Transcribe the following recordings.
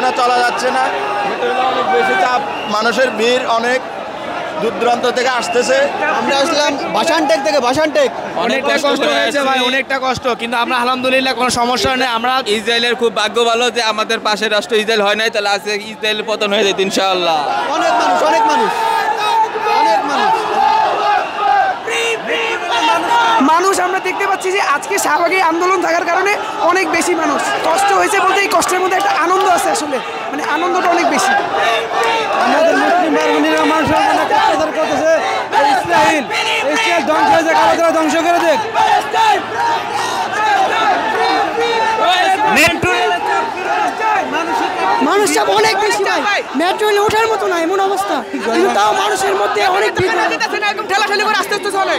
না, চলা যাচ্ছে না, অনেক বেশি চাপ, মানুষের ভিড় অনেক দূর দূরান্ত থেকে আসতেছে। আমরা আসলাম ভাসানটেক থেকে, ভাসানটেক। অনেকটা কষ্ট হয়েছে ভাই, অনেকটা কষ্ট, কিন্তু আমরা আলহামদুলিল্লাহ কোনো সমস্যা নেই। আমরা ইসরায়েলের খুব ভাগ্য ভালো যে আমাদের পাশের রাষ্ট্র ইসরায়েল হয় নাই, তাহলে আজকে ইসরায়েলের পতন হয়ে যেত ইনশাআল্লাহ। অনেক মানুষ, অনেক মানুষ, অনেক মানুষ। মানুষ আমরা দেখতে পাচ্ছি যে আজকে শাহবাগী আন্দোলন থাকার কারণে অনেক বেশি মানুষ কষ্ট হয়েছে বলতে এই কষ্টের মধ্যে একটা আনন্দ আছে, আসলে মানে আনন্দটা অনেক বেশি। আমাদের মুসলিম ভাই-বোনেরা মানুষের জন্য অত্যাচার করতেছে। ইসরায়েল ধ্বংস হয়ে যাক, আমাদের ধ্বংস করে দেখ। মানুষ চাপ অনেক বেশি ভাই, মেট্রো রেলে ওঠার মতো না এমন অবস্থা, কিন্তু তাও মানুষের মধ্যে অনেক একদম ঠেলাঠেলি করে আস্তে আস্তে চলে।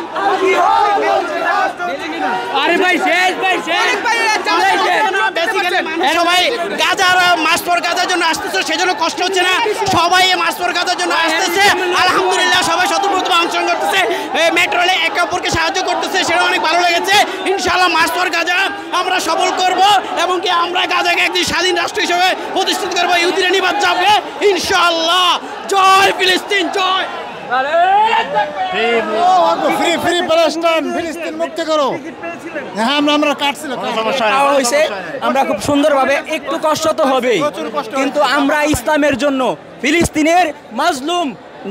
আরে ভাই শেষ, ভাই শেষ ভাই, গাজার মাসপর গাজার জন্য আসতেছে, সেজন্য কষ্ট হচ্ছে না। সবাই মাসপর গাজার জন্য আসতেছে, আলহামদুলিল্লাহ সবাই স্বতঃপ্রভাবে অংশগ্রহণ করতেছে, মেট্রো রেলে একে অপরকে সাহায্য করতেছে, সেটা অনেক ভালো লেগেছে। ইনশাআল্লাহ মাসপর গাজা আমরা সফল করব এবং কি আমরা গাজাকে একদিন স্বাধীন রাষ্ট্র হিসেবে প্রতিষ্ঠিত করবো, ইহুদিরা নিবাদ যাবে ইনশাআল্লাহ। জয় ফিলিস্তিন, জয়। ফ্রি প্যালেস্টাইন, ফিলিস্তিন মুক্ত করো। হ্যাঁ, আমরা কাটছিলাম, হয়েছে। আমরা খুব সুন্দরভাবে, একটু কষ্ট তো হবেই, কিন্তু আমরা ইসলামের জন্য, ফিলিস্তিনের মাজলুম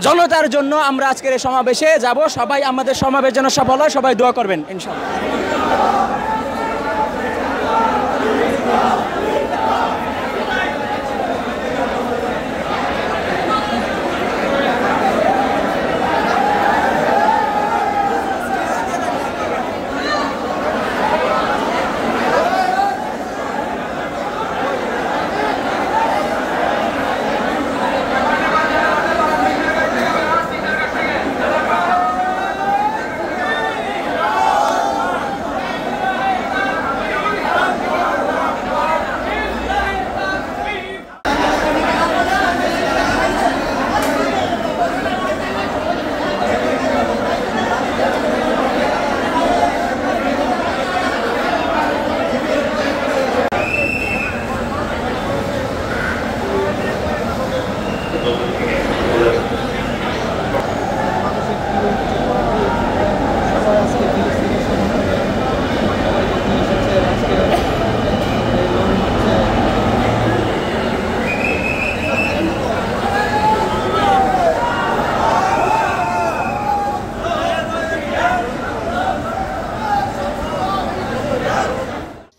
জনতার জন্য আমরা আজকের এই সমাবেশে যাব। সবাই আমাদের সমাবেশ যেন সফল হয়, সবাই দোয়া করবেন ইনশাআল্লাহ।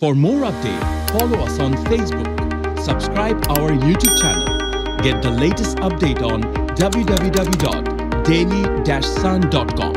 For more updates, follow us on Facebook, subscribe our YouTube channel, get the latest update on www.daily-sun.com.